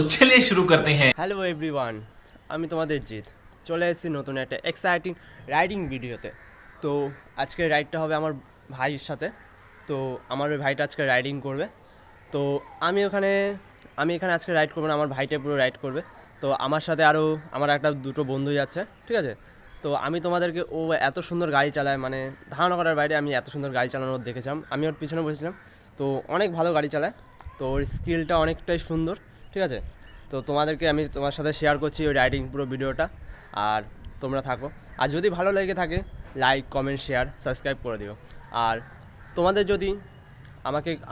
चलिए शुरू करते हैं। হ্যালো এভরিওয়ান, আমি তোমাদের জিৎ চলে এসেছি নতুন একটা এক্সাইটিং রাইডিং ভিডিওতে। তো আজকের রাইডটা হবে আমার ভাইয়ের সাথে। তো আমার ওই ভাইটা আজকে রাইডিং করবে। তো আমি এখানে আজকে রাইড করবো না, আমার ভাইটা পুরো রাইড করবে। তো আমার সাথে আরও আমার দুটো বন্ধু যাচ্ছে, ঠিক আছে। তো আমি তোমাদেরকে, ও এত সুন্দর গাড়ি চালায়, মানে ধারণা করার বাইরে আমি এত সুন্দর গাড়ি চালানোর দেখেছিলাম। আমি ওর পিছনে বসেছিলাম, তো অনেক ভালো গাড়ি চালায়। তো ওর স্কিলটা অনেকটাই সুন্দর, ঠিক আছে। তো আমি তোমার সাথে শেয়ার করছি ওই রাইডিং পুরো ভিডিওটা, আর তোমরা থাকো। আর যদি ভালো লেগে থাকে লাইক, কমেন্ট, শেয়ার, সাবস্ক্রাইব করে দিও। আর তোমাদের যদি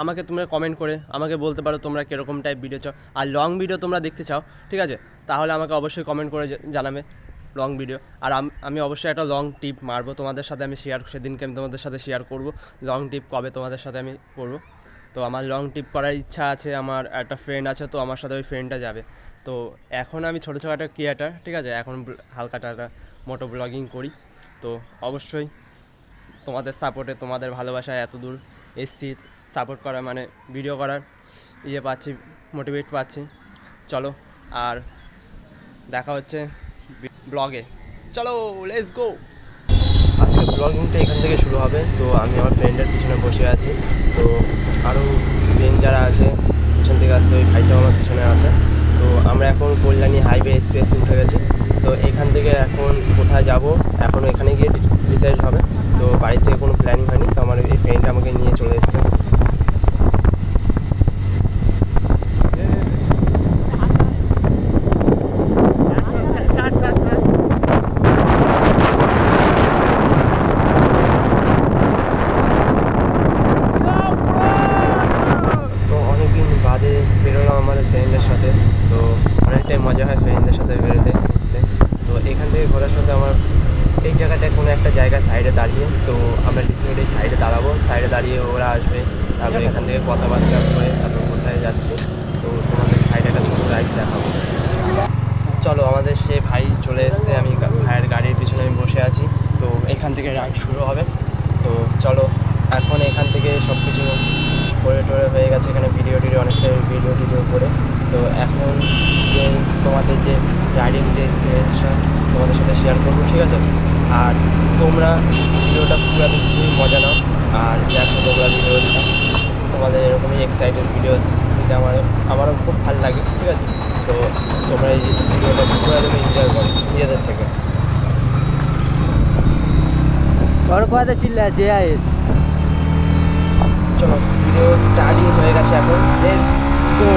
আমাকে তোমরা কমেন্ট করে আমাকে বলতে পারো তোমরা কীরকম টাইপ ভিডিও চাও, আর লং ভিডিও তোমরা দেখতে চাও, ঠিক আছে, তাহলে আমাকে অবশ্যই কমেন্ট করে জানাবে লং ভিডিও। আর আমি অবশ্যই একটা লং টিপ মারবো তোমাদের সাথে, সেদিনকে আমি তোমাদের সাথে শেয়ার করবো লং টিপ কবে তোমাদের সাথে আমি করবো। তো আমার লং ট্রিপ করার ইচ্ছা আছে, আমার একটা ফ্রেন্ড আছে, তো আমার সাথে ওই ফ্রেন্ডটা যাবে। তো এখন আমি ছোটো একটা ক্রিয়েটার, ঠিক আছে, এখন হালকাটা একটা মোটো ব্লগিং করি। তো অবশ্যই তোমাদের সাপোর্টে, তোমাদের ভালোবাসায় এত দূর এসছি, সাপোর্ট করা মানে ভিডিও করার পাচ্ছি, মোটিভেট পাচ্ছি। চলো, আর দেখা হচ্ছে ব্লগে। চলো, লেটস গো। আজকে ব্লগিংটা এখান থেকে শুরু হবে। তো আমি আমার ফ্রেন্ডের পিছনে বসে আছি। তো আরও ফ্রেন্ড যারা আছে পিছন থেকে আসছে, ওই ভাইটাও আমার পিছনে আছে। তো আমরা এখন কল্যাণী হাইওয়ে এক্সপ্রেস উঠে গেছি। তো এখান থেকে এখন কোথায় যাব এখন এখানে গিয়ে ডিসাইড হবে। তো বাড়ি থেকে কোনো প্ল্যানিং হয়নি, তো আমার এই ফ্রেন্ড আমাকে নিয়ে চলে এসেছে। অনেকটাই মজা হয় ফ্রেন্ডদের সাথে বেরোতে। তো এখান থেকে ঘোরার সাথে আমার এই জায়গাটায় কোনো একটা জায়গায় সাইডে দাঁড়িয়ে, তো আমরা ডিসাইড এই সাইডে দাঁড়াবো, সাইডে দাঁড়িয়ে ওরা আসবে, তারপরে এখান থেকে কথাবার্তা করে তারপর কোথায় যাচ্ছি। তো তোমাদের সাইডে একটা ছোটো রাইড দেখাবো। চলো, আমাদের সে ভাই চলে এসছে, আমি ভাইয়ের গাড়ির পিছনে আমি বসে আছি। তো এখান থেকে রাইড শুরু হবে। তো চলো, এখন এখান থেকে সব কিছু করে হয়ে গেছে, এখানে ভিডিও অনেকটা ভিডিও করে। তো এখন যে তোমাদের যে রাইডিং যে এক্সপিরিয়েন্সটা তোমাদের সাথে শেয়ার করবো, ঠিক আছে। আর তোমরা ভিডিওটা পুরো খুবই মজা নাও, আর দেখো তোমরা ভিডিওটা, তোমাদের এরকমই এক্সাইটেড ভিডিও দিতে আমারও খুব ভালো লাগে, ঠিক আছে। তো তোমরা এই ভিডিওটা পুরো একদম এনজয় করো নিজেদের থেকে। চলো, ভিডিও স্টার্টিং হয়ে গেছে, এখন লেটস গো।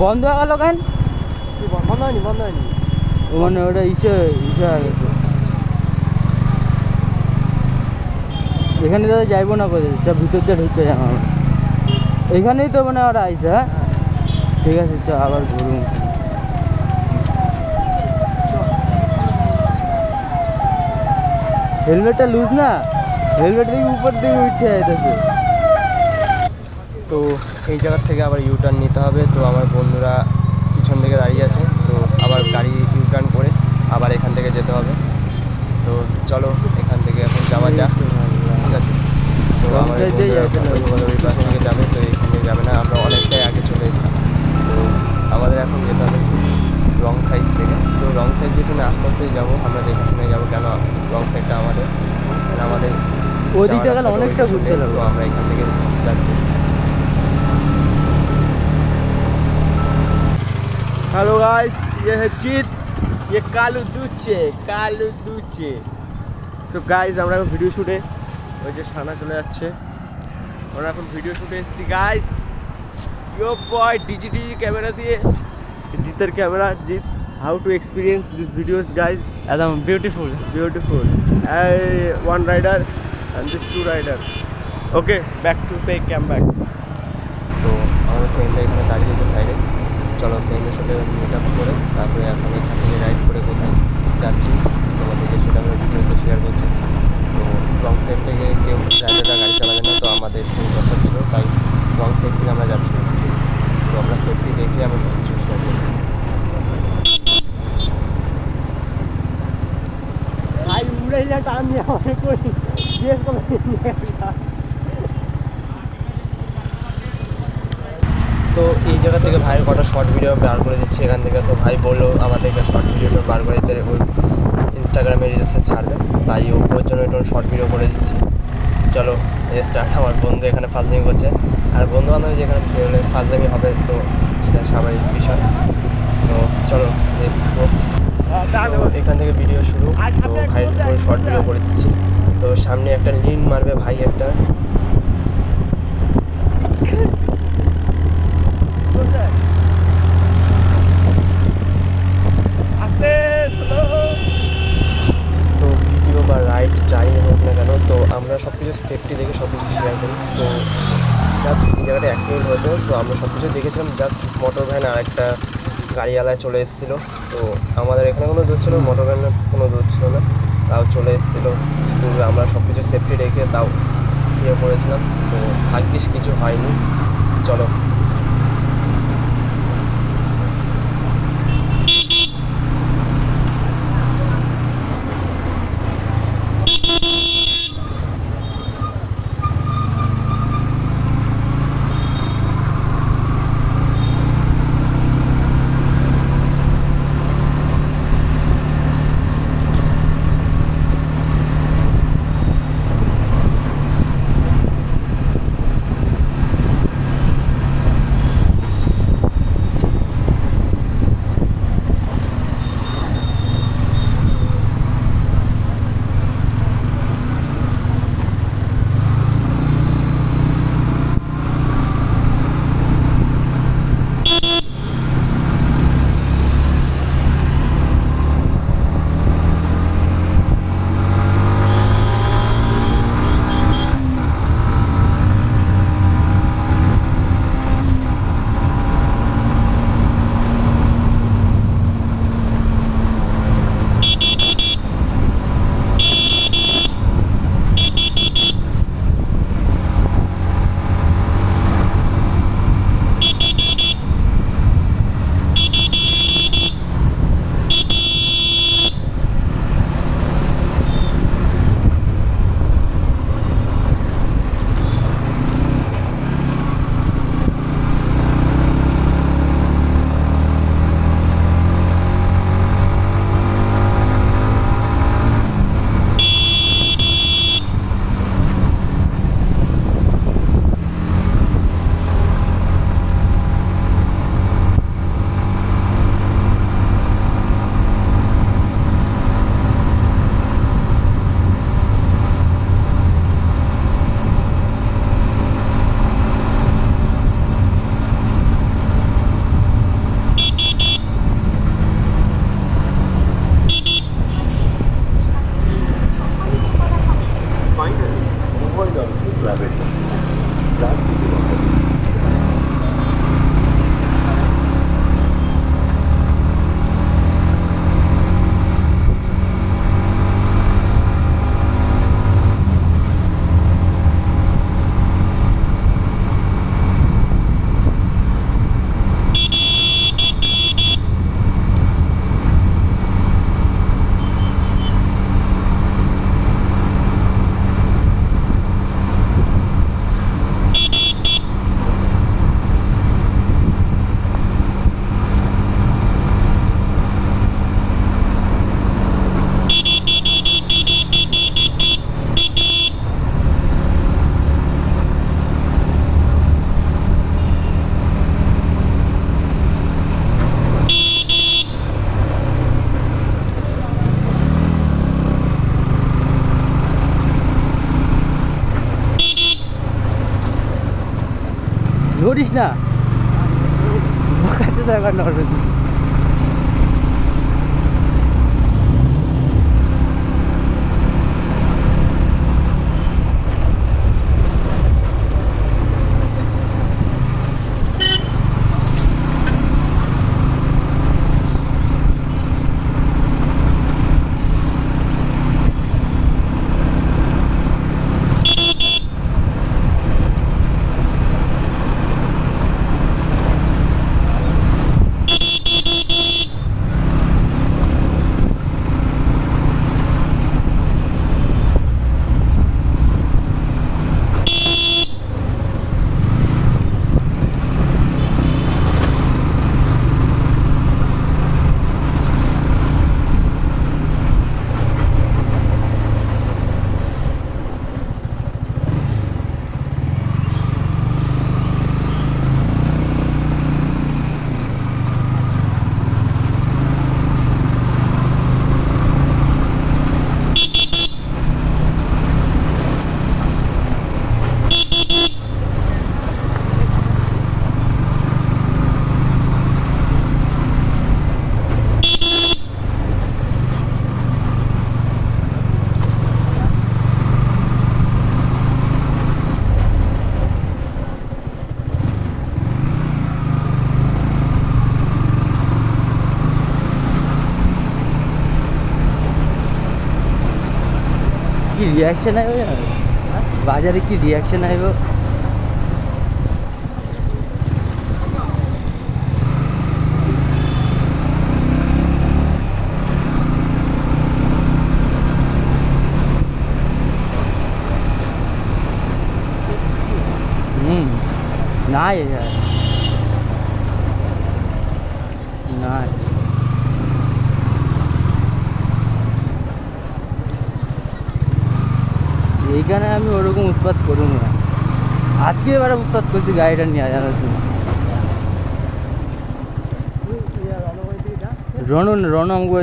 বন্ধ হয়ে গেল কেন? বন্ধ হয়নি মানে ওটা ইসে হয়ে গেছে। এখানে দাদা যাইবো না, করে সব ভিতর দিয়ে ঢুকতে যাবো। এখানেই তো মানে ওরা আইছে, হ্যাঁ ঠিক আছে, চ আবার ঘুরুন। হেলমেটটা লুজ না, হেলমেট থেকে উপর দিকে উঠে যাইতেছে। তো এই জায়গার থেকে আবার ইউটার্ন নিতে হবে। তো আমার বন্ধুরা পিছন থেকে দাঁড়িয়ে আছে, তো আবার গাড়ি ইউটার্ন করে আবার এখান থেকে যেতে হবে। তো চলো এখান থেকে এখন যাওয়া যাক, ঠিক আছে। তো আমার বন্ধুরা ওই পাশ থেকে যাবে, তো এখানে যাবে না, আমরা অনেকটাই আগে চলে এসেছি। তো আমাদের এখন যেতে হবে রং সাইড থেকে। তো রং সাইড যেতে না আস্তে আস্তেই যাবো, আমরা দেখে যাবো কেন রং সাইডটা আমাদের ওই দিকটা গেলে অনেকটা ঘুরতে তো লাগবে। আমরা এখান থেকে যাচ্ছি। हेलो गाइस, ये है जीत, ये कालू দুচ্ছে। সো গাইস আমরা এখন ভিডিও শুটে, ওই যে সানা চলে যাচ্ছে, আমরা এখন ভিডিও শুটে এসেছি guys. Yo boy DJI camera দিয়ে, জিতের camera. Jeet, how to experience this videos guys? একদম beautiful. One rider and this two rider. Okay, back to পে ক্যাম ব্যাক। তো আমাদের ফ্রেন্ডরা এখানে দাঁড়িয়েছে সাইডে, চলো ফ্রেন্ডের সাথে মিট আপ করে তারপরে এখন এখান থেকে রাইড করে কোথায় যাচ্ছি তোমাদেরকে সেটা আমি ভিডিওতে শেয়ার করছি। তো রং সাইড থেকে কেউ রাইডাররা গাড়ি চালাবে না, তো আমাদের খুব কথা ছিল, তাই রং সাইড থেকে আমরা যাচ্ছিলাম। তো আমরা সেফটি দেখে আমরা সব কিছু শেয়ার করছি। ভাই উড়াইলা টান দিয়ে আমাকে কই জিজ্ঞেস করে। তো এই জায়গা থেকে ভাইয়ের কটা শর্ট ভিডিও বার করে দিচ্ছি এখান থেকে। তো ভাই বললো আমাদেরকে শর্ট ভিডিওটা বার করে দিতে, ওই ইনস্টাগ্রামে রিলসে ছাড়বে, তাই ওর জন্য একটু শর্ট ভিডিও করে দিচ্ছি। চলো স্টার্ট। আমার বন্ধু এখানে ফাজলামি করছে, আর বন্ধু বান্ধব যেখানে বেরোলে ফাজলামি হবে, তো সেটা স্বাভাবিক বিষয়। তো চলো তো এখান থেকে ভিডিও শুরু। তো ভাইয়ের করে শর্ট ভিডিও করে দিচ্ছি। তো সামনে একটা লিন মারবে ভাই একটা। তো ভিডিও বা রাইড যাই হোক না কেন, তো আমরা সব কিছু সেফটি দেখে সব কিছু শেয়ার করি। তো জাস্ট এই জায়গাটা অ্যাক্সিডেন্ট হতো, তো আমরা সব কিছু দেখেছিলাম। জাস্ট মোটর ভ্যান আর একটা গাড়িওয়ালায় চলে এসেছিলো, তো আমাদের এখানে কোনো দোষ ছিল, মোটর ভ্যানের কোনো দোষ ছিল না, তাও চলে এসেছিলো। তো আমরা সব কিছু সেফটি রেখে তাও ইয়ে করেছিলাম, তো ভাগ্যিস কিছু হয়নি। চলো করিস না, বোকাতে দরকার নড়বে তুই। কি রিয়াকশন আইব জানো? বাজারে কি রিয়াকশন আইব? নাই না, এইখানে আমি ওরকম উৎপাত করুন না। আজকে এবার উৎপাত করছি গাড়িটা নিয়ে জানার জন্য। রণ আমাকে